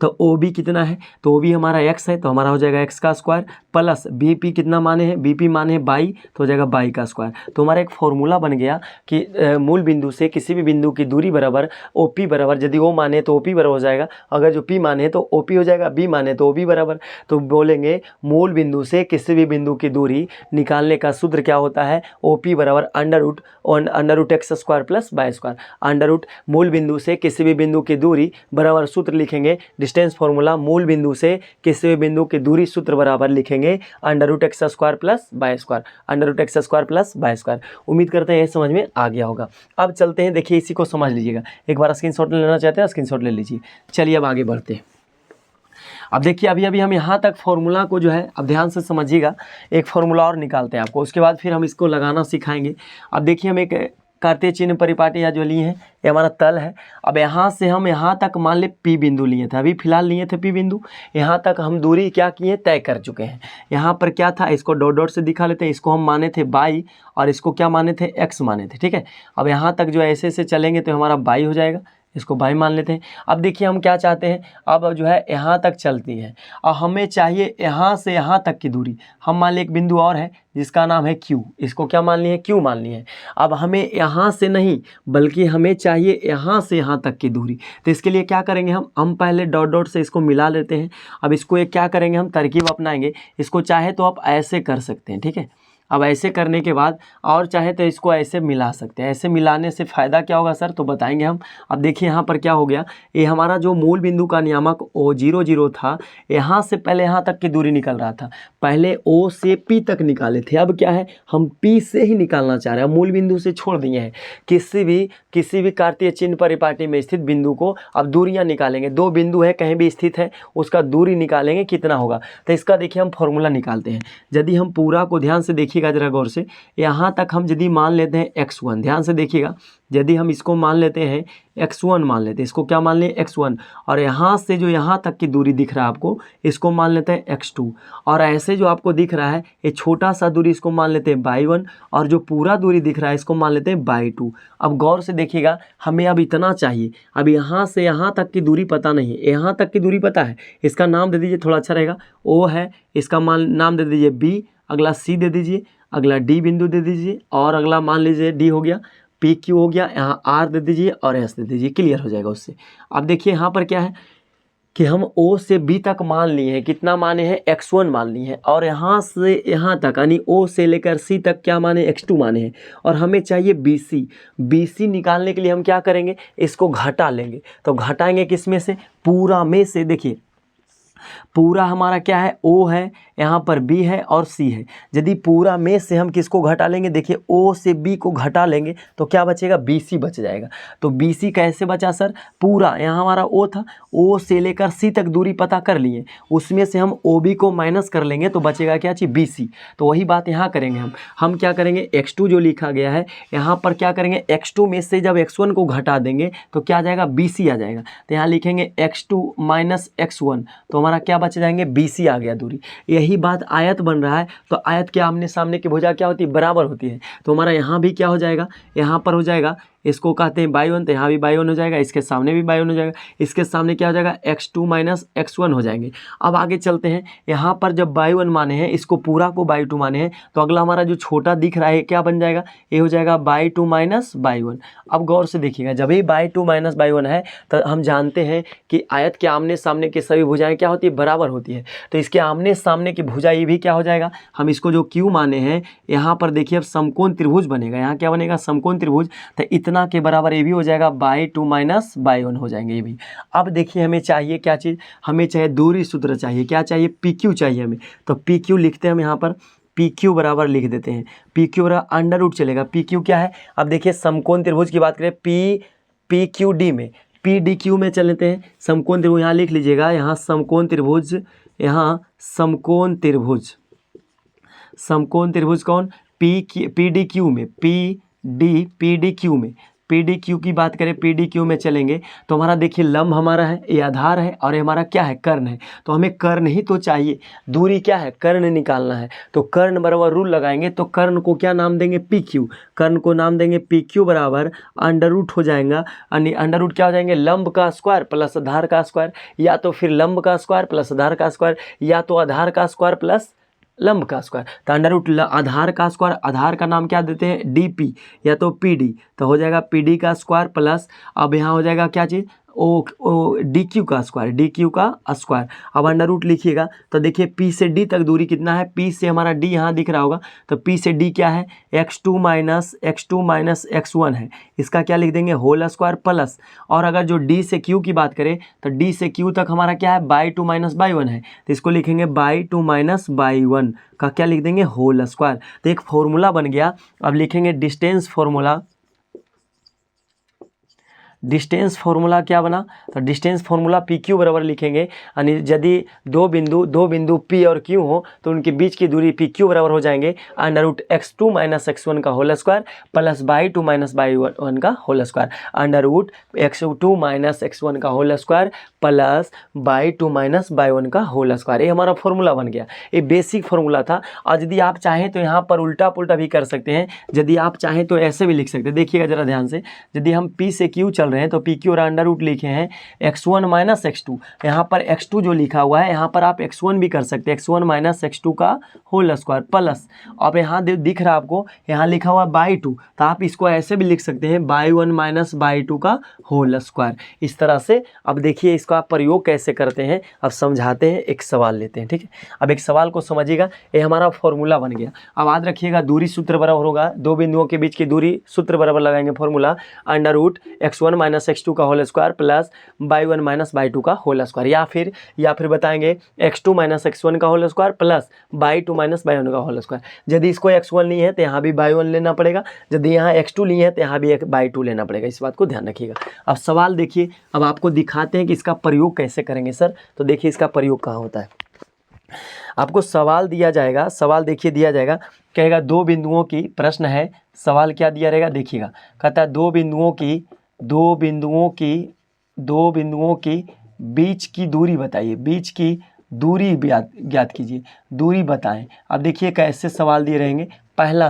तो OB कितना है, तो OB हमारा x है, तो हमारा हो जाएगा x का स्क्वायर प्लस BP कितना माने हैं, BP माने हैं बाई, तो हो जाएगा बाई का स्क्वायर। तो हमारा एक फॉर्मूला बन गया कि मूल बिंदु से किसी भी बिंदु की दूरी बराबर OP बराबर, यदि O माने तो OP बराबर हो जाएगा, अगर जो P माने तो OP हो जाएगा, B माने तो OB बराबर। तो बोलेंगे मूल बिंदु से किसी भी बिंदु की दूरी निकालने का सूत्र क्या होता है, OP बराबर under root x square plus y square. Under root मूल बिंदु से किसी भी बिंदु की दूरी बराबर सूत्र लिखेंगे, डिस्टेंस फॉर्मूला, मूल बिंदु से किसी भी बिंदु की दूरी सूत्र बराबर लिखेंगे under root x square plus y square, under root x square plus y square. उम्मीद करते हैं ये समझ में आ गया होगा। अब चलते हैं, देखिए इसी को समझ लीजिएगा, एक बार स्क्रीनशॉट लेना चाहते हैं स्क्रीनशॉट ले लीजिए। चलिए अब आगे बढ़ते हैं। अब देखिए अभी हम यहाँ तक फॉर्मूला को जो है, अब ध्यान से समझिएगा, एक फॉर्मूला और निकालते हैं आपको, उसके बाद फिर हम इसको लगाना सिखाएंगे। अब देखिए हम एक कार्तीय चिन्ह परिपाटी या जो लिए हैं, ये हमारा तल है। अब यहाँ से हम यहाँ तक मान ले P बिंदु लिए थे, अभी फिलहाल लिए थे P बिंदु, यहाँ तक हम दूरी क्या किए, तय कर चुके हैं। यहाँ पर क्या था, इसको डॉट डॉट से दिखा लेते हैं, इसको हम माने थे बाई और इसको क्या माने थे, x माने थे, ठीक है। अब यहाँ तक जो ऐसे से चलेंगे तो हमारा बाई हो जाएगा, इसको बाई मान लेते हैं। अब देखिए हम क्या चाहते हैं, अब जो है यहाँ तक चलती है और हमें चाहिए यहाँ से यहाँ तक की दूरी। हम मान लें एक बिंदु और है जिसका नाम है Q, इसको क्या मान लिए, Q मान लिए। अब हमें यहाँ से नहीं बल्कि हमें चाहिए यहाँ से यहाँ तक की दूरी। तो इसके लिए क्या करेंगे, हम पहले डॉट डॉट से इसको मिला लेते हैं। अब इसको एक क्या करेंगे, हम तरकीब अपनाएंगे। इसको चाहे तो आप ऐसे कर सकते हैं, ठीक है। अब ऐसे करने के बाद और चाहे तो इसको ऐसे मिला सकते हैं। ऐसे मिलाने से फ़ायदा क्या होगा सर, तो बताएंगे हम। अब देखिए यहाँ पर क्या हो गया, ये हमारा जो मूल बिंदु का नियामक O00 था, यहाँ से पहले यहाँ तक की दूरी निकल रहा था। पहले O से P तक निकाले थे, अब क्या है, हम P से ही निकालना चाह रहे हैं, मूल बिंदु से छोड़ दिए हैं। किसी भी कार्तीय चिन्ह परिपाटी में स्थित बिंदु को अब दूरियाँ निकालेंगे। दो बिंदु है, कहीं भी स्थित है, उसका दूरी निकालेंगे कितना होगा। तो इसका देखिए हम फॉर्मूला निकालते हैं। यदि हम पूरा को ध्यान से देखिएगा जरा गौर से, यहाँ तक हम यदि मान लेते हैं x1, ध्यान से देखिएगा, यदि हम इसको मान लेते हैं x1 मान लेते हैं, इसको क्या मान लें, x1, और यहाँ से जो यहाँ तक की दूरी दिख रहा है आपको, इसको मान लेते हैं x2, और ऐसे जो आपको दिख रहा है ये छोटा सा दूरी, इसको मान लेते हैं y1, और जो पूरा दूरी दिख रहा है इसको मान लेते हैं y2। अब गौर से देखिएगा, हमें अब इतना चाहिए, अब यहाँ से यहाँ तक की दूरी पता नहीं है, यहाँ तक की दूरी पता है, इसका नाम दे दीजिए, थोड़ा अच्छा रहेगा, O है, इसका नाम दे दीजिए B, अगला सी दे दीजिए, अगला डी बिंदु दे दीजिए, और अगला मान लीजिए डी हो गया, पी क्यू हो गया, यहाँ आर दे दीजिए और एस दे दीजिए, क्लियर हो जाएगा उससे। अब देखिए यहाँ पर क्या है कि हम O से B तक मान लिए हैं, कितना माने हैं, x1 मान लिए हैं, और यहाँ से यहाँ तक यानी O से लेकर C तक क्या माने, x2 माने हैं, और हमें चाहिए BC। BC निकालने के लिए हम क्या करेंगे, इसको घटा लेंगे। तो घटाएंगे किस में से, पूरा में से। देखिए पूरा हमारा क्या है, O है, यहाँ पर B है और C है। यदि पूरा में से हम किसको घटा लेंगे, देखिए O से B को घटा लेंगे तो क्या बचेगा, BC बच जाएगा। तो BC कैसे बचा सर, पूरा यहाँ हमारा O था, O से लेकर C तक दूरी पता कर लिए, उसमें से हम OB को माइनस कर लेंगे तो बचेगा क्या चीज़, BC। तो वही बात यहाँ करेंगे हम क्या करेंगे, x2 जो लिखा गया है यहाँ पर क्या करेंगे, x2 में से जब x1 को घटा देंगे तो क्या आ जाएगा, BC आ जाएगा। तो यहाँ लिखेंगे x2 माइनस x1, तो हमारा क्या बच जाएंगे, BC आ गया दूरी। यही बात आयत बन रहा है, तो आयत के आमने सामने की भुजा क्या होती है, बराबर होती है। तो हमारा यहाँ भी क्या हो जाएगा, यहाँ पर हो जाएगा, इसको कहते हैं y1, तो यहाँ भी y1 हो जाएगा, इसके सामने भी y1 हो जाएगा, इसके सामने क्या हो जाएगा, x2 माइनस x1 हो जाएंगे। अब आगे चलते हैं, यहाँ पर जब y1 माने हैं, इसको पूरा को y2 माने हैं, तो अगला हमारा जो छोटा दिख रहा है क्या बन जाएगा, ये हो जाएगा y2 माइनस y1। अब गौर से देखिएगा, जब ही y2 माइनस y1 है तो हम जानते हैं कि आयत के आमने सामने की सभी भुजाएं क्या होती है, बराबर होती है। तो इसके आमने सामने की भुजा ये भी क्या हो जाएगा, हम इसको जो q माने हैं, यहाँ पर देखिए अब समकोण त्रिभुज बनेगा, यहाँ क्या बनेगा, समकोण त्रिभुज। तो इतना के बराबर ये भी हो जाएगा, y2 माइनस y1 हो जाएंगे ये भी। अब देखिए हमें चाहिए क्या चीज़, हमें चाहिए दूरी सूत्र चाहिए, क्या चाहिए, PQ चाहिए हमें। तो PQ लिखते हैं हम यहाँ पर, PQ बराबर लिख देते हैं, PQ बराबर अंडर रूट चलेगा। PQ क्या है, अब देखिए समकोण त्रिभुज की बात करें, PQD में, PDQ में चलते हैं, समकोण त्रिभुज यहाँ लिख लीजिएगा, यहाँ समकोण त्रिभुज, यहाँ समकोण त्रिभुज, समकोण त्रिभुज कौन, PDQ में, PDQ में, PDQ की बात करें, PDQ में चलेंगे तो हमारा देखिए लंब हमारा है, ये आधार है, और ये हमारा क्या है, कर्ण है। तो हमें कर्ण ही तो चाहिए, दूरी क्या है, कर्ण निकालना है। तो कर्ण बराबर रूल लगाएंगे, तो कर्ण को क्या नाम देंगे, PQ, कर्ण को नाम देंगे PQ बराबर अंडर रूट हो जाएगा, अंडर रूट क्या हो जाएंगे, लंब का स्क्वायर प्लस आधार का स्क्वायर, या तो फिर लंब का स्क्वायर प्लस आधार का स्क्वायर, या तो आधार का स्क्वायर प्लस लंब का स्क्वायर। तो अंडर रूट आधार का स्क्वायर, आधार का नाम क्या देते हैं, DP या तो PD, तो हो जाएगा PD का स्क्वायर प्लस, अब यहाँ हो जाएगा क्या चीज़, DQ का स्क्वायर, DQ का स्क्वायर। अब अंडर रूट लिखिएगा, तो देखिए P से D तक दूरी कितना है, P से हमारा D यहाँ दिख रहा होगा, तो P से D क्या है, x2 माइनस x1 है, इसका क्या लिख देंगे, होल स्क्वायर प्लस, और अगर जो D से Q की बात करें तो D से Q तक हमारा क्या है, y2 माइनस y1 है, तो इसको लिखेंगे y2 माइनस y1 का क्या लिख देंगे, होल स्क्वायर। तो एक फॉर्मूला बन गया। अब लिखेंगे डिस्टेंस फॉर्मूला, डिस्टेंस फार्मूला क्या बना, तो डिस्टेंस फार्मूला PQ बराबर लिखेंगे, यानी यदि दो बिंदु P और Q हो तो उनके बीच की दूरी PQ बराबर हो जाएंगे under root x2 minus x1 का whole square plus y2 minus y1 का whole square, under root x2 minus x1 का whole square plus y2 minus y1 का होल स्क्वायर। ये हमारा फॉर्मूला बन गया, ये बेसिक फार्मूला था। और यदि आप चाहें तो यहाँ पर उल्टा पुल्टा भी कर सकते हैं, यदि आप चाहें तो ऐसे भी लिख सकते हैं। देखिएगा जरा ध्यान से, यदि हम P से Q चल रहे हैं तो PQ और अंडर रूट लिखे हैं x1 माइनस x2, यहाँ पर x2 जो लिखा हुआ है यहाँ पर आप x1 भी कर सकते हैं, x1 माइनस x2 का होल स्क्वायर प्लस, अब यहाँ दिख रहा है आपको, यहाँ लिखा हुआ y2, तो आप इसको ऐसे भी लिख सकते हैं y1 माइनस y2 का होल स्क्वायर। इस तरह से अब देखिए इसका प्रयोग कैसे करते हैं, अब समझाते हैं, एक सवाल लेते हैं, ठीक है। अब एक सवाल को समझिएगा, ये हमारा फॉर्मूला बन गया। अब याद रखिएगा दूरी सूत्र बराबर होगा, दो बिंदुओं के बीच की दूरी सूत्र बराबर लगाएंगे formula, under root x1 minus x2 का whole square plus y1 minus y2 का होल स्क्वायर, या फिर बताएंगे x2 माइनस x1 का whole square plus y2 minus y1 का होल स्क्वायर। यदि इसको x1 नहीं है तो यहाँ भी y1 लेना पड़ेगा, यदि यहाँ x2 नहीं है तो यहाँ भी y2 लेना पड़ेगा, इस बात को ध्यान रखिएगा। अब सवाल देखिए, अब आपको दिखाते हैं कि इसका प्रयोग कैसे करेंगे सर। तो देखिए इसका प्रयोग कहाँ होता है, आपको सवाल दिया जाएगा, सवाल देखिए दिया जाएगा, कहेगा दो बिंदुओं की, प्रश्न है, सवाल क्या दिया रहेगा देखिएगा, कहता है दो बिंदुओं की बीच की दूरी बताइए, बीच की दूरी ज्ञात कीजिए, दूरी बताएं। अब देखिए कैसे सवाल दिए रहेंगे, पहला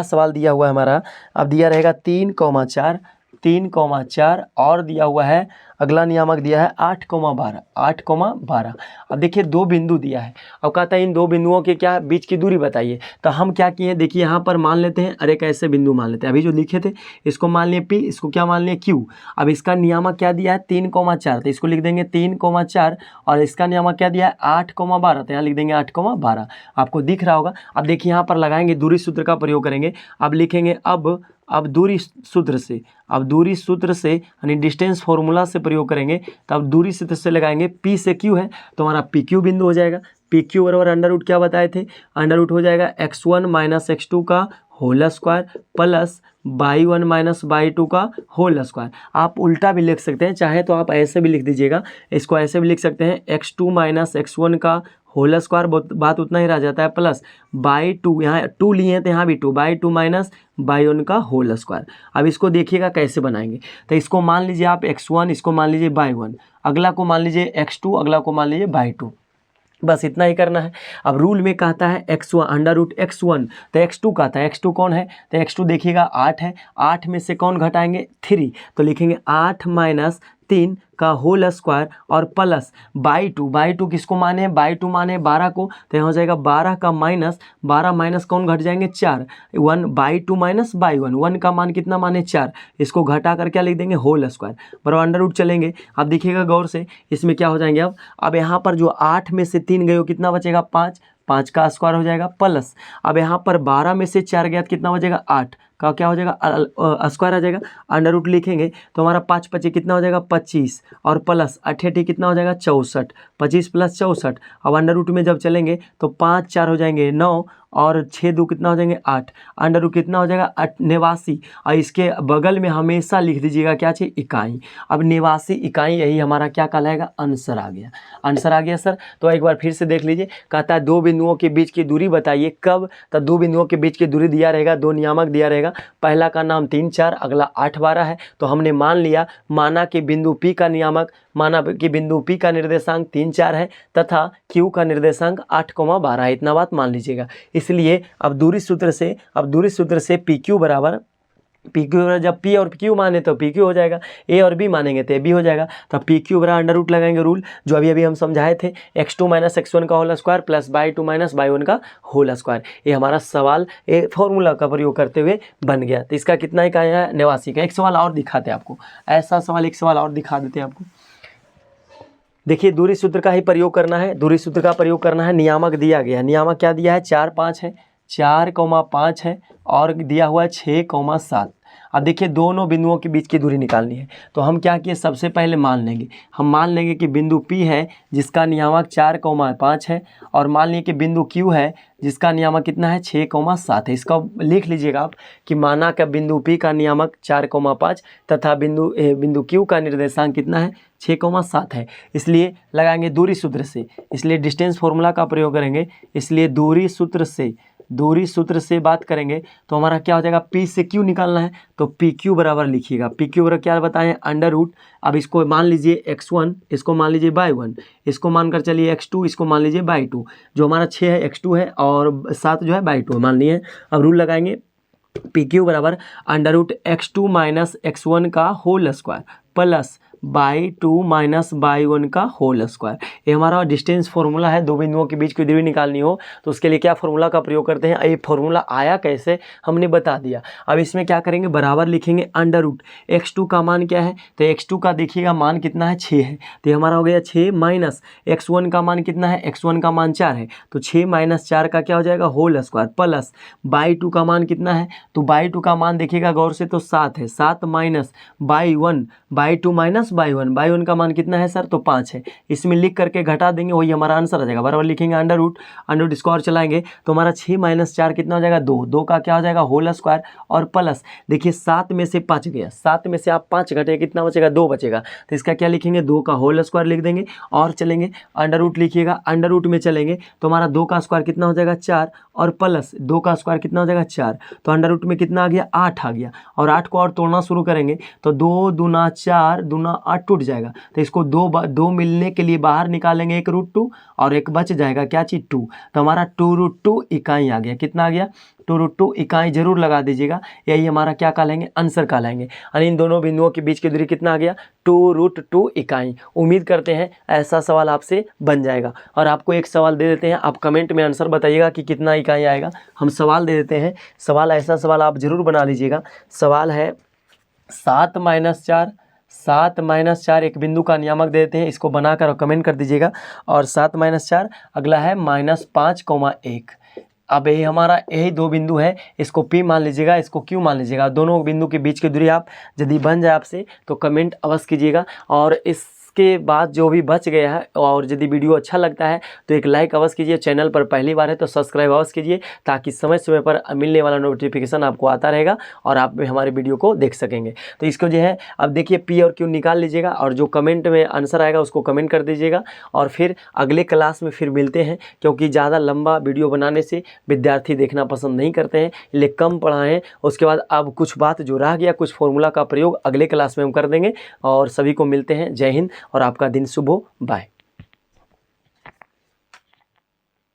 सवाल दिया हुआ है हमारा, अब दिया रहेगा 3,4 3,4 और दिया हुआ है, अगला नियामक दिया है 8,12, 8,12। अब देखिए दो बिंदु दिया है, अब कहता है इन दो बिंदुओं के क्या बीच की दूरी बताइए। तो हम क्या किए, देखिए यहाँ पर मान लेते हैं, अरे कैसे बिंदु मान लेते हैं, अभी जो लिखे थे इसको मान लिए P, इसको क्या मान लिए Q। अब इसका नियामक क्या दिया है 3,4, तो इसको लिख देंगे 3,4 और इसका नियामक क्या दिया है 8,12, तो यहाँ लिख देंगे 8,12, आपको दिख रहा होगा। अब देखिए यहाँ पर लगाएंगे दूरी सूत्र का प्रयोग करेंगे, अब लिखेंगे अब दूरी सूत्र से, अब दूरी सूत्र से यानी डिस्टेंस फॉर्मूला से प्रयोग करेंगे, तो अब दूरी सूत्र से लगाएंगे P से Q है तो हमारा PQ बिंदु हो जाएगा। PQ बराबर अंडर रूट क्या बताए थे, अंडर रूट हो जाएगा x1 माइनस x2 का whole square plus y1 minus y2 का होल स्क्वायर। आप उल्टा भी लिख सकते हैं, चाहे तो आप ऐसे भी लिख दीजिएगा, इसको ऐसे भी लिख सकते हैं x2 माइनस x1 का होल स्क्वायर, बात उतना ही रह जाता है, प्लस y2, यहाँ 2 लिए हैं तो यहाँ भी 2, y2 माइनस y1 का होल स्क्वायर। अब इसको देखिएगा कैसे बनाएंगे, तो इसको मान लीजिए आप x1, इसको मान लीजिए y1, अगला को मान लीजिए x2, अगला को मान लीजिए y2, बस इतना ही करना है। अब रूल में कहता है x1 अंडर रूट x1, तो x2 कहता है, x2 कौन है, तो x2 देखिएगा 8 है, 8 में से कौन घटाएंगे 3, तो लिखेंगे 8 माइनस 3 का होल स्क्वायर और प्लस y2 किसको माने, y2 माने 12 को, तो यहाँ हो जाएगा 12 का माइनस 12 माइनस कौन घट जाएंगे 4, 1 y2 माइनस y1, 1 का मान कितना माने 4, इसको घटा कर क्या लिख देंगे होल स्क्वायर बराबर अंडर रूट चलेंगे। अब देखिएगा गौर से, इसमें क्या हो जाएंगे, अब यहाँ पर जो 8 में से 3 गए हो कितना बचेगा 5, 5 का स्क्वायर हो जाएगा प्लस, अब यहाँ पर 12 में से 4 गया तो कितना बचेगा 8 का क्या हो जाएगा स्क्वायर आ जाएगा, अंडर रूट लिखेंगे तो हमारा 5 पचे कितना हो जाएगा 25 और प्लस 8 कितना हो जाएगा 64, 25 प्लस 64। अब अंडर रूट में जब चलेंगे तो 5 4 हो जाएंगे 9 और 6 2 कितना हो जाएंगे 8, अंडर रूट कितना हो जाएगा 89, और इसके बगल में हमेशा लिख दीजिएगा क्या चाहिए इकाई। अब 89 इकाई, यही हमारा क्या कहलाएगा आंसर आ गया, आंसर आ गया सर। तो एक बार फिर से देख लीजिए, कहता है दो बिंदुओं के बीच की दूरी बताइए कब, तो दो बिंदुओं के बीच की दूरी दिया रहेगा, दो नियामक दिया रहेगा, पहला का नाम 3 4, अगला 8 12 है, तो हमने मान लिया, माना कि बिंदु P का नियामक, माना कि बिंदु P का निर्देशांक 3 4 है तथा Q का निर्देशांक 8,12 है, इतना बात मान लीजिएगा। इसलिए अब दूरी सूत्र से PQ बराबर जब P और Q माने तो PQ हो जाएगा, A और B मानेंगे तो B हो जाएगा, तो PQ बराबर अंडर रूट लगाएंगे, रूल जो अभी हम समझाए थे, x2 माइनस x1 का whole square plus y2 minus y1 का होल स्क्वायर। ये हमारा सवाल फॉर्मूला का प्रयोग करते हुए बन गया। तो इसका कितना ही का है 89 का। एक सवाल और दिखाते हैं आपको, ऐसा सवाल एक सवाल और दिखा देते हैं आपको। देखिए दूरी सूत्र का ही प्रयोग करना है, दूरी सूत्र का प्रयोग करना है, नियामक दिया गया, नियामक क्या दिया है 4 5 है, 4,5 है और दिया हुआ है 6,7। अब देखिए दोनों बिंदुओं के बीच की दूरी निकालनी है, तो हम क्या किए, सबसे पहले मान लेंगे कि बिंदु P है जिसका नियामक 4,5 है, और मान लिए कि बिंदु Q है जिसका नियामक कितना है 6,7 है। इसका लिख लीजिएगा आप कि माना का बिंदु P का नियामक 4,5 तथा बिंदु Q का निर्देशांक कितना है 6,7 है। इसलिए लगाएंगे दूरी सूत्र से, इसलिए डिस्टेंस फॉर्मूला का प्रयोग करेंगे, इसलिए दूरी सूत्र से बात करेंगे तो हमारा क्या हो जाएगा, P से Q निकालना है तो PQ बराबर लिखिएगा, PQ बराबर क्या बताएं अंडर रूट। अब इसको मान लीजिए x1, इसको मान लीजिए y1, इसको मानकर चलिए x2, इसको मान लीजिए y2, जो हमारा 6 है x2 है और 7 जो है y2 मान लिए। अब रूल लगाएंगे PQ बराबर under root x2 minus x1 का whole square plus y2 minus y1 का होल स्क्वायर। ये हमारा डिस्टेंस फॉर्मूला है, दो बिंदुओं के बीच की दूरी निकालनी हो तो उसके लिए क्या फॉर्मूला का प्रयोग करते हैं। ये फॉर्मूला आया कैसे हमने बता दिया। अब इसमें क्या करेंगे, बराबर लिखेंगे अंडर रूट x2 का मान क्या है, तो x2 का देखिएगा मान कितना है 6 है, तो ये हमारा हो गया 6 माइनस x1 का मान कितना है, x1 का मान 4 है, तो 6 माइनस 4 का क्या हो जाएगा होल स्क्वायर प्लस y2 का मान कितना है, तो y2 का मान देखिएगा गौर से तो 7 है, 7 माइनस y2 माइनस y1 का मान कितना है सर, तो 5 है। इसमें लिख करके घटा देंगे, वही हमारा आंसर आ जाएगा। बराबर लिखेंगे अंडर रूट इसको और चलाएंगे तो हमारा 6 माइनस 4 कितना हो जाएगा 2 का क्या हो जाएगा होल स्क्वायर और प्लस देखिए 7 में से 5 गया, 7 में से आप 5 घटे कितना बचेगा 2 बचेगा, तो इसका क्या लिखेंगे 2 का होल स्क्वायर लिख देंगे और चलेंगे अंडर रूट लिखिएगा, अंडर रूट में चलेंगे तो हमारा 2 का स्क्वायर कितना हो जाएगा 4 और प्लस 2 का स्क्वायर कितना हो जाएगा 4, तो अंडर रूट में कितना आ गया 8 आ गया, और 8 को और तोड़ना शुरू करेंगे तो 2 दूना 4 दूना 8 टूट जाएगा, तो इसको दो मिलने के लिए बाहर निकालेंगे एक √2 और एक बच जाएगा क्या चीज़ 2, तो हमारा 2√2 इकाई आ गया। कितना आ गया 2√2 इकाई जरूर लगा दीजिएगा, यही हमारा क्या कहलाएंगे आंसर कहलाएंगे। और इन दोनों बिंदुओं के बीच की दूरी कितना आ गया 2√2 इकाई। उम्मीद करते हैं ऐसा सवाल आपसे बन जाएगा। और आपको एक सवाल दे देते हैं, आप कमेंट में आंसर बताइएगा कि कितना इकाई आएगा। हम सवाल दे देते हैं, सवाल ऐसा सवाल आप जरूर बना लीजिएगा। सवाल है 7 - 4 एक बिंदु का नियामक दे देते हैं, इसको बनाकर और कमेंट कर दीजिएगा। और 7 - 4 अगला है -5,1। अब यही हमारा यही दो बिंदु है, इसको P मान लीजिएगा, इसको Q मान लीजिएगा। दोनों बिंदु के बीच की दूरी आप यदि बन जाए आपसे तो कमेंट अवश्य कीजिएगा। और इसके बाद जो भी बच गया है, और यदि वीडियो अच्छा लगता है तो एक लाइक अवश्य कीजिए। चैनल पर पहली बार है तो सब्सक्राइब अवश्य कीजिए, ताकि समय समय पर मिलने वाला नोटिफिकेशन आपको आता रहेगा और आप हमारे वीडियो को देख सकेंगे। तो इसको जो है अब देखिए P और Q निकाल लीजिएगा, और जो कमेंट में आंसर आएगा उसको कमेंट कर दीजिएगा। और फिर अगले क्लास में फिर मिलते हैं, क्योंकि ज़्यादा लंबा वीडियो बनाने से विद्यार्थी देखना पसंद नहीं करते हैं, इसलिए कम पढ़ाएं। उसके बाद अब कुछ बात जो रह गया, कुछ फॉर्मूला का प्रयोग अगले क्लास में हम कर देंगे। और सभी को मिलते हैं। जय हिंद और आपका दिन शुभ हो। बाय।